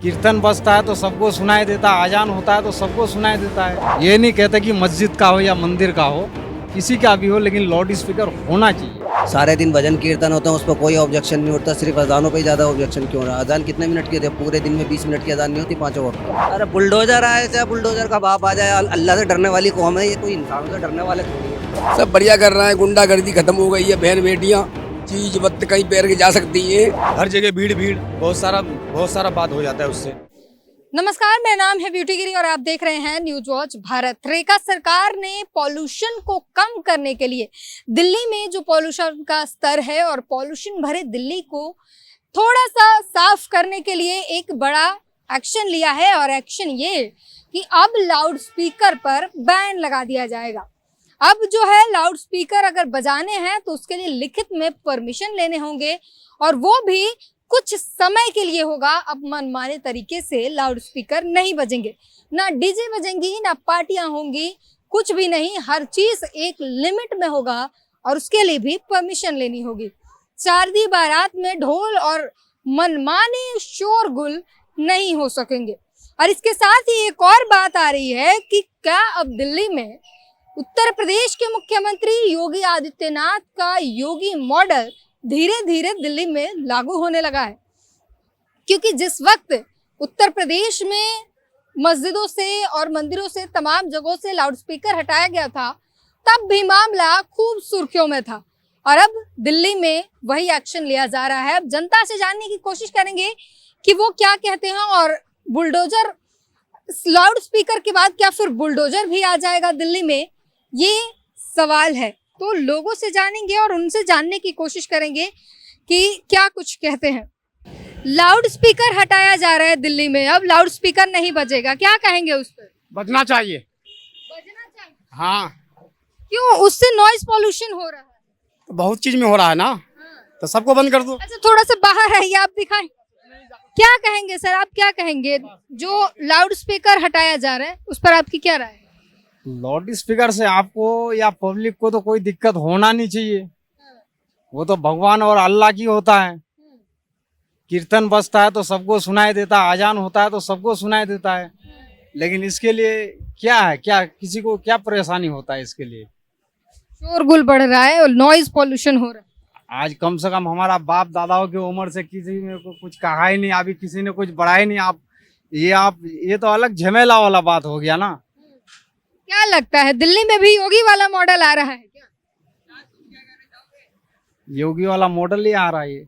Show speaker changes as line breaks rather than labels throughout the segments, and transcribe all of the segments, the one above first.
कीर्तन बजता है तो सबको सुनाई देता है, अजान होता है तो सबको सुनाई देता है। ये नहीं कहते कि मस्जिद का हो या मंदिर का हो, किसी का भी हो, लेकिन लाउड स्पीकर होना चाहिए।
सारे दिन भजन कीर्तन होते हैं, उस पर कोई ऑब्जेक्शन नहीं उठता, सिर्फ अजानों पे ही ज्यादा ऑब्जेक्शन क्यों रहा? अजान कितने मिनट की होती है? पूरे दिन में 20 मिनट की अजान नहीं होती पांचों वक्त। अरे बुलडोजर आए चाहे बुलडोजर का बाप आ जाए, अल्लाह से डरने वाली कौम है ये, कोई इंसान से डरने वाले थोड़ी है।
सब बढ़िया कर रहा है, गुंडागर्दी खत्म हो गई है, बहन बेटियां चीज वक्त कहीं पैर के जा सकती है।
हर जगह भीड़ भीड़ बहुत सारा बात हो जाता है उससे।
नमस्कार, मेरा नाम है ब्यूटी गिरी और आप देख रहे हैं न्यूज वॉच भारत। रेखा सरकार ने पॉल्यूशन को कम करने के लिए दिल्ली में जो पॉल्यूशन का स्तर है और पॉल्यूशन भरे दिल्ली को थोड़ा सा साफ करने के लिए एक बड़ा एक्शन लिया है। और एक्शन ये कि अब लाउड स्पीकर पर बैन लगा दिया जाएगा। अब जो है लाउड स्पीकर अगर बजाने हैं तो उसके लिए लिखित में परमिशन लेने होंगे और वो भी कुछ समय के लिए होगा। अब मनमाने तरीके से लाउड स्पीकर नहीं बजेंगे, ना डीजे बजेंगी, ना पार्टियां होंगी, कुछ भी नहीं। हर चीज एक लिमिट में होगा और उसके लिए भी परमिशन लेनी होगी। शादी बारात में ढोल और मनमाने शोरगुल नहीं हो सकेंगे। और इसके साथ ही एक और बात आ रही है कि क्या अब दिल्ली में उत्तर प्रदेश के मुख्यमंत्री योगी आदित्यनाथ का योगी मॉडल धीरे धीरे दिल्ली में लागू होने लगा है। क्योंकि जिस वक्त उत्तर प्रदेश में मस्जिदों से और मंदिरों से तमाम जगहों से लाउड स्पीकर हटाया गया था, तब भी मामला खूब सुर्खियों में था और अब दिल्ली में वही एक्शन लिया जा रहा है। अब जनता से जानने की कोशिश करेंगे कि वो क्या कहते हैं और बुलडोजर, लाउड स्पीकर के बाद क्या फिर बुलडोजर भी आ जाएगा दिल्ली में, ये सवाल है। तो लोगों से जानेंगे और उनसे जानने की कोशिश करेंगे कि क्या कुछ कहते हैं। लाउड स्पीकर हटाया जा रहा है दिल्ली में, अब लाउड स्पीकर नहीं बजेगा, क्या कहेंगे उस पर?
बजना चाहिए।
बजना चाहिए।
हाँ,
क्यों? उससे नॉइज पॉल्यूशन हो रहा है।
तो बहुत चीज में हो रहा है ना, तो सबको बंद कर दो।
अच्छा, थोड़ा सा बाहर आइए, आप दिखाएं। क्या कहेंगे सर, आप क्या कहेंगे? जो लाउड स्पीकर हटाया जा रहा है उस पर आपकी क्या राय है?
लाउड स्पीकर से आपको या पब्लिक को तो कोई दिक्कत होना नहीं चाहिए। वो तो भगवान और अल्लाह की होता है। कीर्तन बजता है तो सबको सुनाई देता है, अजान होता है तो सबको सुनाई देता है। लेकिन इसके लिए क्या है, क्या किसी को क्या परेशानी होता है? इसके लिए
शोरगुल बढ़ रहा है और नॉइज पॉल्यूशन हो रहा है।
आज कम से कम हमारा बाप दादाओं की उम्र से किसी ने को कुछ कहा ही नहीं, अभी किसी ने कुछ बढ़ा ही नहीं। आप ये तो अलग झमेला वाला बात हो गया ना।
क्या लगता है दिल्ली में भी योगी वाला मॉडल आ रहा है क्या?
योगी वाला मॉडल ही आ रहा है।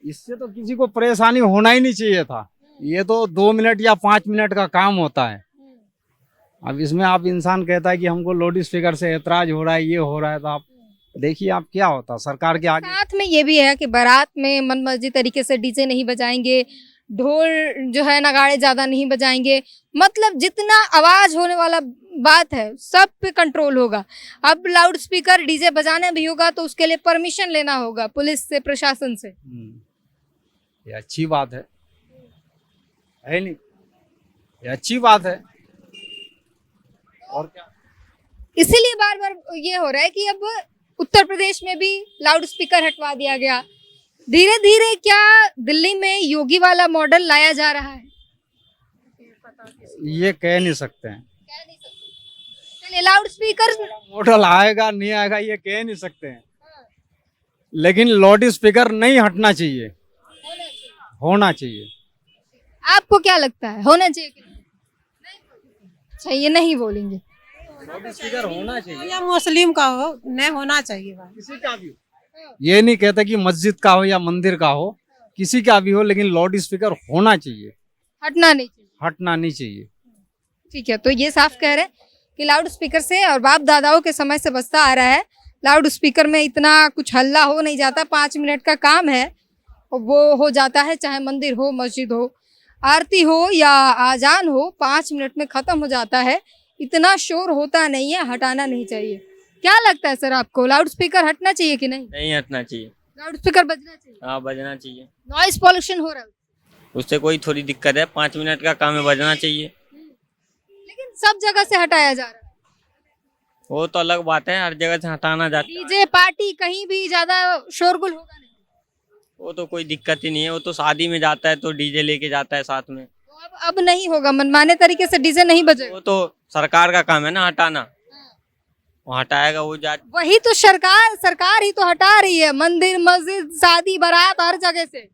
इससे तो किसी को परेशानी होना ही नहीं चाहिए था। ये तो 2 मिनट या 5 मिनट का काम होता है। अब इसमें आप इंसान कहता है कि हमको लाउड स्पीकर से ऐतराज हो रहा है, ये हो रहा है, तो आप देखिए आप क्या होता सरकार के आगे।
साथ में ये भी है कि बारात में मनमर्जी तरीके से डीजे नहीं बजाएंगे, ढोल जो है नगाड़े ज्यादा नहीं बजाएंगे, मतलब जितना आवाज होने वाला बात है सब पे कंट्रोल होगा। अब लाउड स्पीकर डीजे बजाने भी होगा तो उसके लिए परमिशन लेना होगा पुलिस से, प्रशासन से।
ये अच्छी बात है नहीं? ये अच्छी बात है। और क्या,
इसीलिए बार बार ये हो रहा है कि अब उत्तर प्रदेश में भी लाउड स्पीकर हटवा दिया गया। धीरे धीरे क्या दिल्ली में योगी वाला मॉडल लाया जा रहा है?
ये कह नहीं सकते हैं।
चलिए, लाउड स्पीकर
मॉडल आएगा नहीं आएगा ये कह नहीं सकते हैं, लेकिन लाउड स्पीकर नहीं हटना चाहिए, होना चाहिए।
आपको क्या लगता है, होना चाहिए कि नहीं? अच्छा, ये नहीं बोलेंगे।
लाउड स्पीकर होना चाहिए,
या मुस्लिम का हो, नहीं होना चाहिए बात।
किसी का भी हो। ये नहीं कहते कि मस्जिद का हो या मंदिर का हो, किसी का भी हो, लेकिन लाउड स्पीकर होना चाहिए,
हटना नहीं चाहिए।
हटना नहीं चाहिए।
ठीक है, तो ये साफ कह रहे हैं कि लाउड स्पीकर से और बाप दादाओं के समय से बजता आ रहा है। लाउड स्पीकर में इतना कुछ हल्ला हो नहीं जाता, 5 मिनट का काम है और वो हो जाता है, चाहे मंदिर हो, मस्जिद हो, आरती हो या आजान हो, 5 मिनट में खत्म हो जाता है। इतना शोर होता नहीं है, हटाना नहीं चाहिए। क्या लगता है सर आपको, लाउड स्पीकर हटना चाहिए कि नहीं?
नहीं हटना चाहिए।
लाउड स्पीकर बजना चाहिए।
हाँ, बजना चाहिए।
नॉइज पॉल्यूशन हो रहा है
उससे कोई थोड़ी दिक्कत है, 5 मिनट का काम है, बजना चाहिए।
लेकिन सब जगह से हटाया जा रहा है।
वो तो अलग बात है, हर जगह से हटाना जाता है।
डीजे पार्टी कहीं भी ज्यादा शोरगुल होगा नहीं।
वो तो कोई दिक्कत ही नहीं है, वो तो शादी में जाता है तो डीजे लेके जाता है साथ में।
तो अब नहीं होगा, मनमाने तरीके से डीजे नहीं बजेगा।
वो तो सरकार का काम है ना हटाना, वो हटाएगा वो जा।
वही तो सरकार ही तो हटा रही है, मंदिर मस्जिद शादी बारात हर जगह से।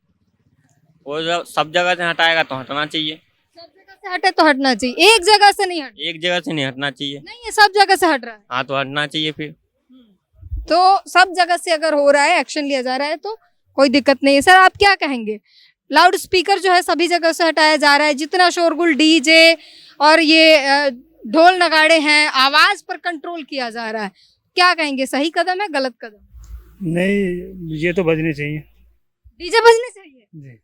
वो जब सब जगह से हटाएगा तो हटना चाहिए।
सब जगह से हटे तो हटना चाहिए, एक जगह से नहीं हट।
एक जगह से नहीं हटना चाहिए।
नहीं, ये सब जगह से हट रहा है।
हाँ तो हटना चाहिए फिर।
तो सब जगह से अगर हो रहा है, एक्शन लिया जा रहा है तो कोई दिक्कत नहीं है। सर आप क्या कहेंगे? लाउड स्पीकर जो है सभी जगह से हटाया जा रहा है, जितना शोरगुल डीजे और ये ढोल नगाड़े हैं, आवाज पर कंट्रोल किया जा रहा है, क्या कहेंगे? सही कदम है, गलत कदम?
नहीं, ये तो बजने चाहिए।
डीजे बजने चाहिए।
जी।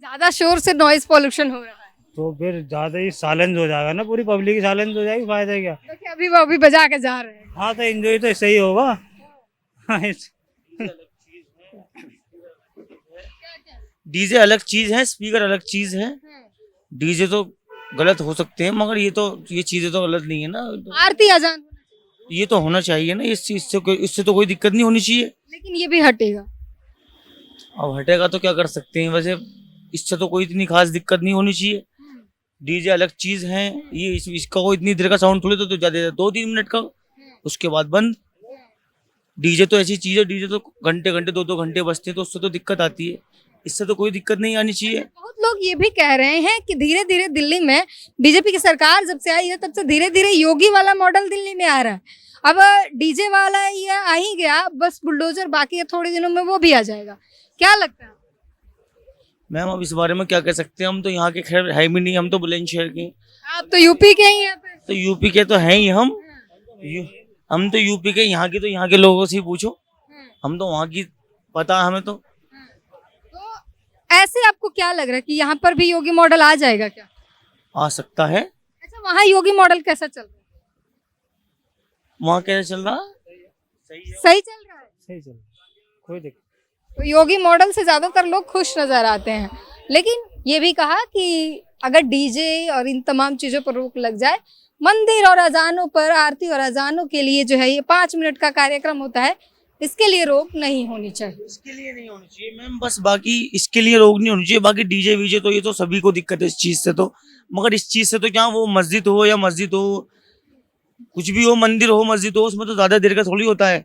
ज्यादा शोर से नॉइज पॉल्यूशन हो रहा है,
तो फिर ज्यादा ही साइलेंस हो जाएगा ना, पूरी पब्लिक साइलेंस हो जाएगी, फायदा क्या।
देखिए अभी वो अभी बजा के जा रहे हैं।
हाँ तो एंजॉय तो सही होगा। हाँ,
डीजे अलग चीज है, स्पीकर अलग चीज है। डीजे तो गलत हो सकते हैं, मगर ये चीजें तो गलत नहीं है ना।
आरती अजान
ये तो होना चाहिए ना, इस चीज से इससे तो कोई दिक्कत नहीं होनी चाहिए।
लेकिन ये भी हटेगा।
अब हटेगा तो क्या कर सकते हैं, वैसे इससे तो कोई इतनी खास दिक्कत नहीं होनी चाहिए। डीजे अलग चीज है, ये इसका कोई इतनी देर का साउंड थोड़ी तो ज्यादा 2-3 मिनट का, उसके बाद बंद। डीजे तो ऐसी चीज है, डीजे तो घंटे घंटे 2-2 घंटे बजते हैं, तो उससे तो दिक्कत आती है। इससे तो कोई दिक्कत नहीं आनी चाहिए।
बहुत लोग ये भी कह रहे हैं कि धीरे धीरे दिल्ली में बीजेपी की सरकार जब से आई है तब से धीरे धीरे योगी वाला मॉडल दिल्ली में आ रहा है। अब डीजे वाला ये आ ही गया, बस बुलडोजर बाकी है, थोड़े दिनों में वो भी आ जाएगा। क्या लगता है?
मैम अब इस बारे में क्या कह सकते हैं, हम तो यहाँ के खैर है भी नहीं, हम तो बुलंदशहर के।
आप तो यूपी के ही हैं फिर।
तो यूपी के तो हैं ही हम तो यूपी के, यहाँ की तो यहाँ के लोगों से ही पूछो, हम तो वहाँ की पता है हमें तो।
ऐसे आपको क्या लग रहा है कि यहाँ पर भी योगी मॉडल आ जाएगा क्या?
आ सकता है।
अच्छा, वहाँ योगी मॉडल कैसा चल रहा है?
वहाँ कैसे चल रहा?
सही चल रहा है।
सही चल, कोई दिक्कत।
तो योगी मॉडल से ज्यादातर लोग खुश नजर आते हैं, लेकिन ये भी कहा कि अगर डीजे और इन तमाम चीजों पर रोक लग जाए, मंदिर और अजानों पर, आरती और अजानों के लिए जो है ये 5 मिनट का कार्यक्रम होता है, इसके लिए रोक नहीं होनी चाहिए।
इसके लिए नहीं होनी चाहिए मैम, बस बाकी इसके लिए रोक नहीं होनी चाहिए। बाकी डीजे वीजे तो ये तो सभी को दिक्कत है इस चीज से तो, मगर इस चीज से तो क्या, वो मस्जिद हो या मस्जिद हो, कुछ भी हो, मंदिर हो मस्जिद हो, उसमें तो ज्यादा देर का थोड़ी होता है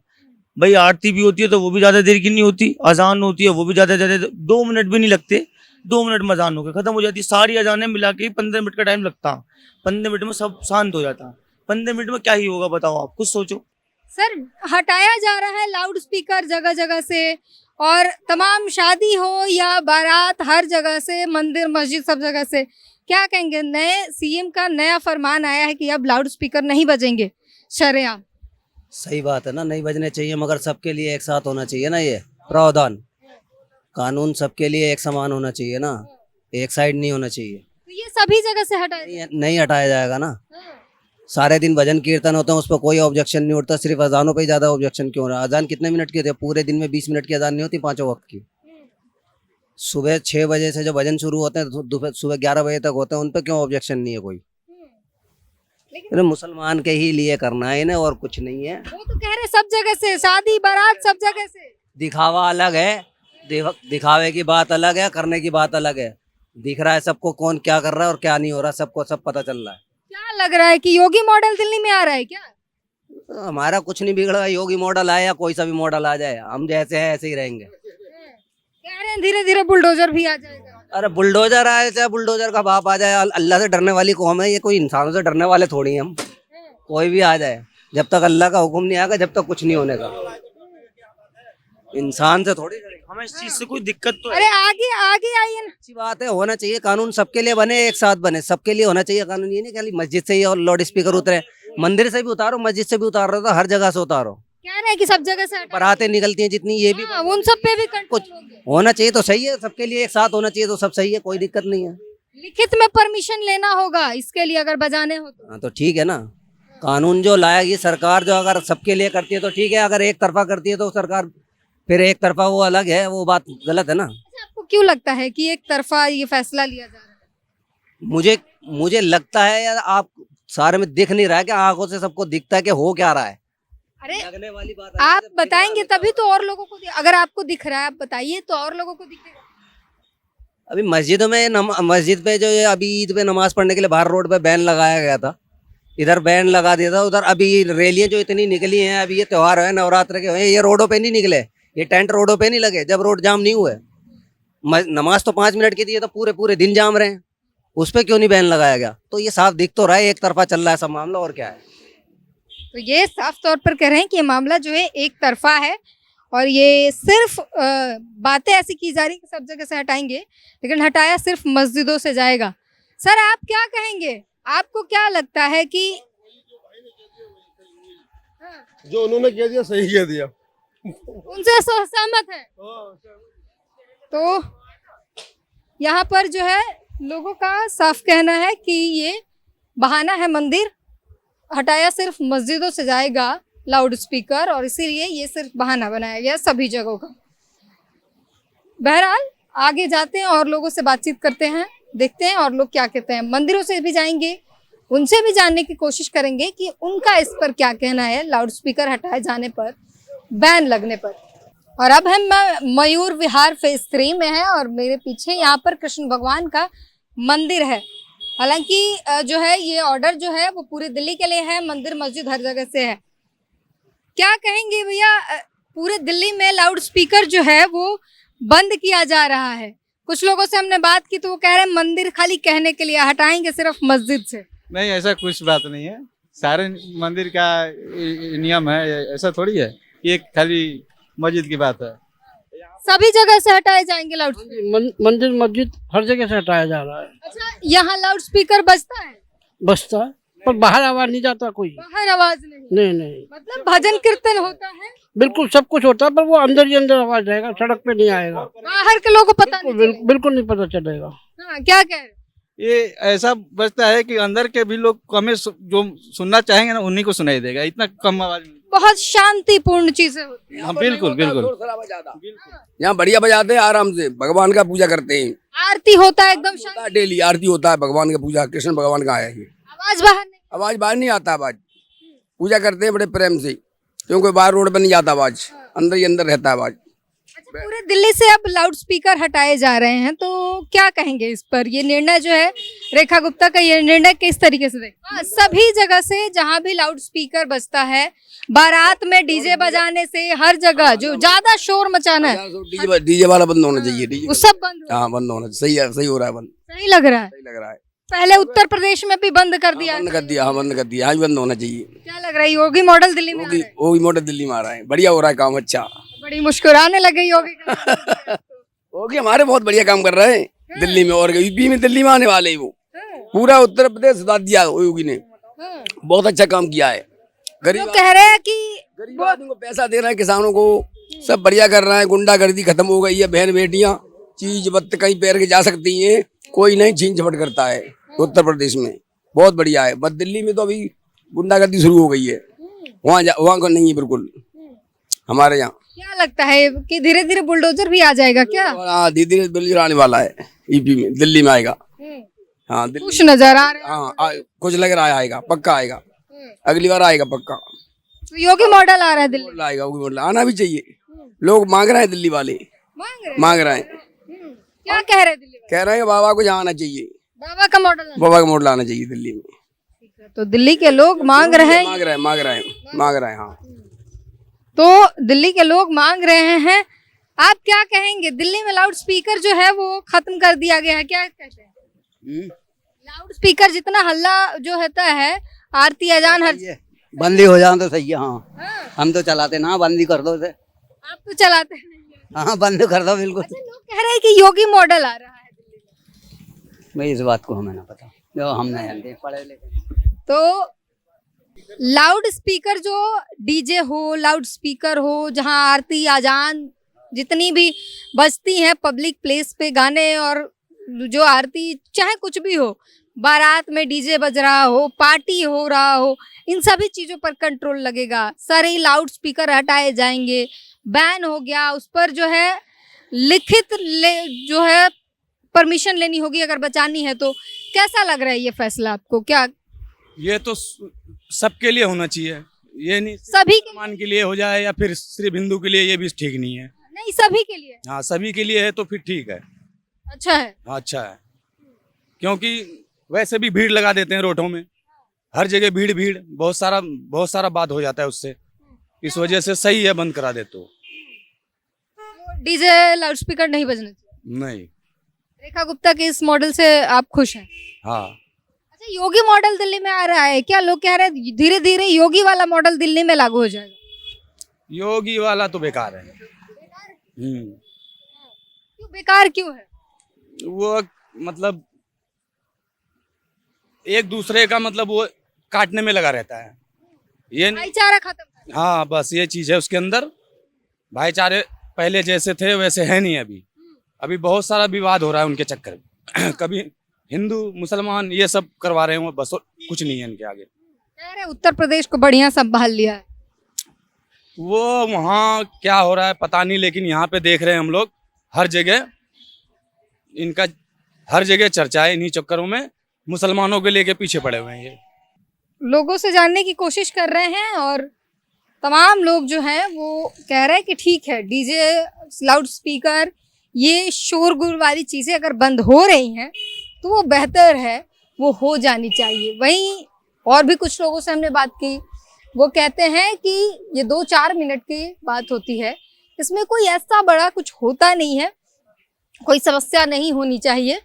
भाई। आरती भी होती है तो वो भी ज्यादा देर की नहीं होती, अजान होती है वो भी ज्यादा 2 मिनट भी नहीं लगते, 2 मिनट में अजान होकर खत्म हो जाती है। सारी अजानें मिला के 15 मिनट का टाइम लगता है, 15 मिनट में सब शांत हो जाता है। 15 मिनट में क्या ही होगा बताओ, आप कुछ सोचो।
सर हटाया जा रहा है लाउड स्पीकर जगह जगह से, और तमाम शादी हो या बारात हर जगह से, मंदिर मस्जिद सब जगह से, क्या कहेंगे? नए सीएम का नया फरमान आया है कि अब लाउड स्पीकर नहीं बजेंगे शरेआम।
सही बात है ना, नहीं बजने चाहिए, मगर सबके लिए एक साथ होना चाहिए ना। ये प्रावधान कानून सबके लिए एक समान होना चाहिए ना, एक साइड नहीं होना चाहिए।
तो ये सभी जगह से हटाया
नहीं हटाया जाएगा ना। सारे दिन भजन कीर्तन होते हैं, उस पर कोई ऑब्जेक्शन नहीं उठता, सिर्फ अजानों पे ही ज्यादा ऑब्जेक्शन क्यों हो रहा है? अजान कितने मिनट की होती है? पूरे दिन में 20 मिनट की अजान नहीं होती, 5 वक्त की। सुबह 6 बजे से जो भजन शुरू होते हैं, दोपहर सुबह 11 बजे तक होते हैं, उन पर क्यों ऑब्जेक्शन नहीं है कोई?
लेकिन
मुसलमान के ही लिए करना है इन्हें, और कुछ नहीं है।
वो तो कह रहे सब जगह से, शादी बारात सब जगह से।
दिखावा अलग है, दिखावे की बात अलग है, करने की बात अलग है। दिख रहा है सबको कौन क्या कर रहा है और क्या नहीं हो रहा, सबको सब पता चल रहा है।
क्या लग रहा है कि योगी मॉडल दिल्ली में आ रहा है क्या?
हमारा कुछ नहीं बिगड़ा, योगी मॉडल आए या कोई सा भी मॉडल आ जाए, हम जैसे हैं ऐसे ही रहेंगे।
कह रहे हैं धीरे धीरे बुलडोजर भी आ जाएगा।
अरे बुलडोजर आए चाहे बुलडोजर का बाप आ जाए, अल्लाह से डरने वाली कौम है ये, कोई इंसानों से डरने वाले थोड़ी हैं हम। कोई भी आ जाए, जब तक अल्लाह का हुक्म नहीं आएगा जब तक कुछ नहीं होने का। इंसान से थोड़ी
हमें इस चीज से कोई दिक्कत तो
अरे आगे आगे आइए ना।
अच्छी बात है, होना चाहिए कानून, सबके लिए बने, एक साथ बने, सबके लिए होना चाहिए कानून। ये नहीं खाली मस्जिद से ही और लाउड स्पीकर उतरे, मंदिर से भी उतारो, मस्जिद से भी उतार रहे हो, तो हर जगह से उतारो।
कह रहे हैं कि सब जगह से हटा।
बारातें निकलती हैं जितनी, ये भी
हाँ, उन सब पे भी
कुछ
कंट्रोल हो गया।
होना चाहिए तो सही है, सबके लिए एक साथ होना चाहिए तो सब सही है, कोई दिक्कत नहीं है।
लिखित में परमिशन लेना होगा इसके लिए अगर बजाने हो तो।
हाँ तो ठीक है ना, कानून जो लाएगी सरकार, जो अगर सबके लिए करती है तो ठीक है, अगर एक तरफा करती है तो सरकार फिर एक तरफा, वो अलग है, वो बात गलत है ना।
अच्छा, आपको क्यों लगता है कि एक तरफा ये फैसला लिया जा रहा है?
मुझे लगता है यार, आप सारे में दिख नहीं रहा है कि आंखों से सबको दिखता है कि हो क्या रहा है।
अरे
लगने वाली बात
आप बताएंगे तभी तो और लोगों को अगर आपको दिख रहा है आप बताइए तो और लोगों को दिखेगा।
अभी मस्जिदों में मस्जिद पे जो ये अभी ईद पे नमाज पढ़ने के लिए बाहर रोड पे बैन लगाया गया था, इधर बैन लगा दिया था, उधर अभी रैलियां जो इतनी निकली हैं, अभी ये त्योहार है नवरात्र के हैं, ये रोडों पे नहीं निकले, ये टेंट रोडों पे नहीं लगे जब रोड जाम नहीं हुए। नमाज तो 5 मिनट की थी, ये तो पूरे पूरे दिन जाम रहे हैं, उस पर क्यों नहीं बैन लगाया गया? तो ये साफ दिख तो रहा है एक तरफा चल रहा है सब मामला, और क्या है।
तो ये साफ तौर पर कह रहे हैं कि ये मामला जो है एक तरफा है और ये सिर्फ बातें ऐसी की जा रही कि सब जगह से हटाएंगे, लेकिन हटाया सिर्फ मस्जिदों से जाएगा। सर आप क्या कहेंगे, आपको क्या लगता है कि
जो उन्होंने कह दिया सही कह दिया।
उनसे सहमत है? तो यहाँ पर जो है लोगों का साफ कहना है कि ये बहाना है, मंदिर हटाया सिर्फ मस्जिदों से जाएगा लाउड स्पीकर, और इसीलिए ये सिर्फ बहाना बनाया गया सभी जगहों का। बहरहाल आगे जाते हैं और लोगों से बातचीत करते हैं, देखते हैं और लोग क्या कहते हैं। मंदिरों से भी जाएंगे, उनसे भी जानने की कोशिश करेंगे कि उनका इस पर क्या कहना है, लाउड स्पीकर हटाए जाने पर, बैन लगने पर। और अब हम मयूर विहार फेज 3 में है और मेरे पीछे यहाँ पर कृष्ण भगवान का मंदिर है। हालांकि जो है ये ऑर्डर जो है वो पूरे दिल्ली के लिए है, मंदिर मस्जिद हर जगह से है। क्या कहेंगे भैया, पूरे दिल्ली में लाउड स्पीकर जो है वो बंद किया जा रहा है। कुछ लोगों से हमने बात की तो वो कह रहे हैं मंदिर खाली कहने के लिए, हटाएंगे सिर्फ मस्जिद से।
नहीं, ऐसा कुछ बात नहीं है, सारे मंदिर का नियम है, ऐसा थोड़ी है ये खाली मस्जिद की बात है।
सभी जगह से हटाए जाएंगे लाउड स्पीकर?
मंदिर मस्जिद हर जगह से हटाया जा रहा है।
अच्छा, यहाँ लाउड स्पीकर बजता है?
बसता है पर बाहर आवाज नहीं जाता कोई।
बाहर आवाज नहीं?
नहीं नहीं,
मतलब भजन कीर्तन होता है?
बिल्कुल सब कुछ होता है, पर वो अंदर ही अंदर आवाज जाएगा, सड़क पे नहीं आएगा।
बाहर के लोगों को पता नहीं चलेगा।
बिल्कुल नहीं पता चलेगा।
हाँ, क्या कह रहे हैं?
ये ऐसा बजता है कि अंदर के भी लोग कम जो सुनना चाहेंगे ना उन्हीं को सुनाई देगा, इतना कम आवाज में।
बहुत शांतिपूर्ण चीजें होती है।
हाँ, बिल्कुल बिल्कुल।
यहाँ बढ़िया बजाते हैं, आराम से भगवान का पूजा करते हैं।
आरती होता है एकदम शांति,
डेली आरती होता है भगवान का पूजा, कृष्ण भगवान का है ये।
आवाज बाहर नहीं?
आवाज बाहर नहीं आता, आवाज पूजा करते हैं बड़े प्रेम से, क्योंकि बाहर रोड पर नहीं जाता आवाज, अंदर ही अंदर रहता है आवाज।
अच्छा, पूरे दिल्ली से अब लाउड स्पीकर हटाए जा रहे हैं तो क्या कहेंगे इस पर? ये निर्णय जो है रेखा गुप्ता का, ये निर्णय किस तरीके से देखें? हाँ, सभी जगह से जहाँ भी लाउड स्पीकर बजता है, बारात में डीजे बजाने से, हर जगह जो ज्यादा शोर मचाना है,
डीजे वाला बंद होना चाहिए, डीजे
वो सब बंद हो।
हाँ बंद होना चाहिए, सही हो रहा है बंद,
सही लग रहा है?
सही लग रहा है।
पहले उत्तर प्रदेश में भी बंद कर दिया,
बंद कर दिया, हाँ बंद कर दिया, हाँ बंद होना चाहिए।
क्या लग रहा है योगी मॉडल दिल्ली में आ रहा है?
योगी मॉडल दिल्ली में आ रहा है, बढ़िया हो रहा है काम, अच्छा।
बड़ी मुस्कुराने लगे योगी का।
योगी हमारे बहुत बढ़िया काम कर रहे हैं दिल्ली में, और यूपी में दिल्ली में आने वाले ही वो पूरा उत्तर प्रदेश सुधार दिया योगी ने, बहुत अच्छा काम किया है। गरीब
कह रहे हैं कि
गरीब आदमी को पैसा दे रहे हैं, किसानों को सब बढ़िया कर रहे हैं, गुंडागर्दी खत्म हो गई है, बहन बेटियां चीज बत्त कहीं पैर के जा सकती हैं, कोई नहीं छीन झपट करता है उत्तर प्रदेश में, बहुत बढ़िया है। बस दिल्ली में तो अभी गुंडागर्दी शुरू हो गई है, वहाँ का नहीं है बिल्कुल हमारे यहाँ।
क्या लगता है कि धीरे धीरे बुलडोजर भी आ जाएगा क्या?
हाँ धीरे धीरे बुलडोजर आने वाला है यूपी में, दिल्ली में आएगा। हाँ
कुछ नजर आ रहा है?
हाँ कुछ लग रहा है, आएगा पक्का आएगा, अगली बार आएगा पक्का।
तो योगी मॉडल आ रहा है दिल्ली में?
आएगा योगी मॉडल, आना भी चाहिए, लोग मांग रहे हैं, दिल्ली वाले मांग रहे हैं।
क्या कह रहे हैं दिल्ली वाले?
कह रहे हैं बाबा को यहाँ आना चाहिए,
बाबा का मॉडल?
बाबा का मॉडल आना चाहिए दिल्ली में।
तो दिल्ली के लोग मांग रहे हैं,
मांग रहे हैं हाँ।
तो दिल्ली के लोग मांग रहे हैं। आप क्या कहेंगे, दिल्ली में लाउड स्पीकर जो है वो खत्म कर दिया गया है, क्या कहते हैं? लाउड स्पीकर जितना हल्ला जो होता है, आरती अजान हर
बंदी हो जाए तो सही है। हाँ, हम तो चलाते ना, बंदी कर दो इसे।
आप तो चलाते नहीं हैं।
हाँ बंद कर दो बिल्कुल।
अच्छा, लोग कह रहे हैं कि योगी मॉडल आ रहा है दिल्ली में।
भाई इस बात को हमें ना पता, जो हम नहीं जानते, पढ़े लिखे।
तो लाउड स्पीकर जो डीजे हो, लाउड स्पीकर हो, जहां आरती अजान जितनी भी बजती हैं पब्लिक प्लेस पे, गाने और जो आरती चाहे कुछ भी हो, बारात में डीजे बज रहा हो, पार्टी हो रहा हो, इन सभी चीजों पर कंट्रोल लगेगा। सारे लाउड स्पीकर हटाए जाएंगे, बैन हो गया, उस पर जो है लिखित जो है परमिशन लेनी होगी अगर बचानी है तो। कैसा लग रहा है ये फैसला आपको? क्या
ये तो सबके लिए होना चाहिए, ये नहीं
सभी के
मुसलमान के लिए हो जाए या फिर सिर्फ हिंदू के लिए, ये भी ठीक नहीं है।
नहीं, सभी के लिए
हाँ, सभी के लिए है तो फिर ठीक है।
अच्छा है।
हाँ, अच्छा है, क्योंकि वैसे भी भीड़ लगा देते हैं रोडों में, हर जगह भीड़ भीड़, बहुत सारा बात हो जाता है उससे। इस वजह से सही है, बंद करा दे तो।
डीजे लाउडस्पीकर नहीं बजना चाहिए।
नहीं।
रेखा गुप्ता के इस मॉडल से आप खुश हैं?
हाँ,
अच्छा, योगी मॉडल दिल्ली में आ रहा है क्या? लोग कह रहे हैं धीरे धीरे योगी वाला मॉडल दिल्ली में लागू हो जाएगा।
योगी वाला तो बेकार है।
क्यों बेकार क्यों है?
वो मतलब एक दूसरे का मतलब वो काटने में लगा रहता है, ये नहीं।
भाईचारा खत्म कर।
हाँ, बस ये चीज है उसके अंदर। भाईचारे पहले जैसे थे वैसे है नहीं अभी बहुत सारा विवाद हो रहा है उनके चक्कर में। कभी हिंदू मुसलमान ये सब करवा रहे हैं, बस और कुछ नहीं है इनके आगे।
कह रहे उत्तर प्रदेश को बढ़िया संभाल लिया है।
वो वहाँ क्या हो रहा है पता नहीं, लेकिन यहाँ पे देख रहे हैं हम लोग हर जगह इनका, हर जगह चर्चा है इन्हीं चक्करों में। मुसलमानों के लेके पीछे पड़े हुए हैं ये।
लोगों से जानने की कोशिश कर रहे हैं और तमाम लोग जो हैं वो कह रहे हैं कि ठीक है, डीजे लाउड स्पीकर ये शोरगुल वाली चीज़ें अगर बंद हो रही हैं तो वो बेहतर है, वो हो जानी चाहिए। वहीं और भी कुछ लोगों से हमने बात की, वो कहते हैं कि ये 2-4 मिनट की बात होती है, इसमें कोई ऐसा बड़ा कुछ होता नहीं है, कोई समस्या नहीं होनी चाहिए।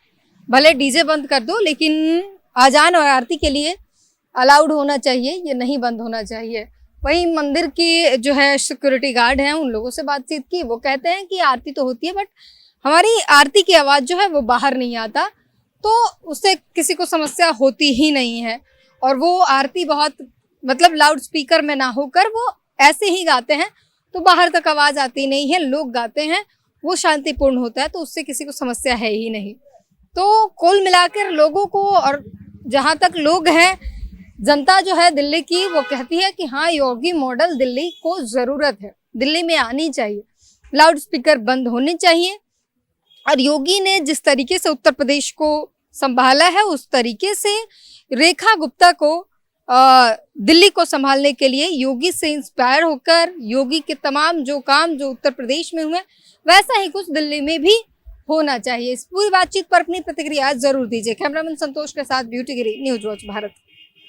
भले डीजे बंद कर दो लेकिन अजान और आरती के लिए अलाउड होना चाहिए, ये नहीं बंद होना चाहिए। वहीं मंदिर की जो है सिक्योरिटी गार्ड हैं, उन लोगों से बातचीत की, वो कहते हैं कि आरती तो होती है बट हमारी आरती की आवाज़ जो है वो बाहर नहीं आता, तो उससे किसी को समस्या होती ही नहीं है। और वो आरती बहुत मतलब लाउड स्पीकर में ना होकर वो ऐसे ही गाते हैं, तो बाहर तक आवाज़ आती नहीं है, लोग गाते हैं, वो शांतिपूर्ण होता है, तो उससे किसी को समस्या है ही नहीं। तो कुल मिलाकर लोगों को, और जहाँ तक लोग हैं, जनता जो है दिल्ली की, वो कहती है कि हाँ, योगी मॉडल दिल्ली को ज़रूरत है, दिल्ली में आनी चाहिए, लाउड स्पीकर बंद होने चाहिए। और योगी ने जिस तरीके से उत्तर प्रदेश को संभाला है, उस तरीके से रेखा गुप्ता को दिल्ली को संभालने के लिए योगी से इंस्पायर होकर योगी के तमाम जो काम जो उत्तर प्रदेश में हुए, वैसा ही कुछ दिल्ली में भी होना चाहिए। इस पूरी बातचीत पर अपनी प्रतिक्रिया जरूर दीजिए। कैमरामैन संतोष के साथ ब्यूटी गिरी, न्यूज वॉच भारत।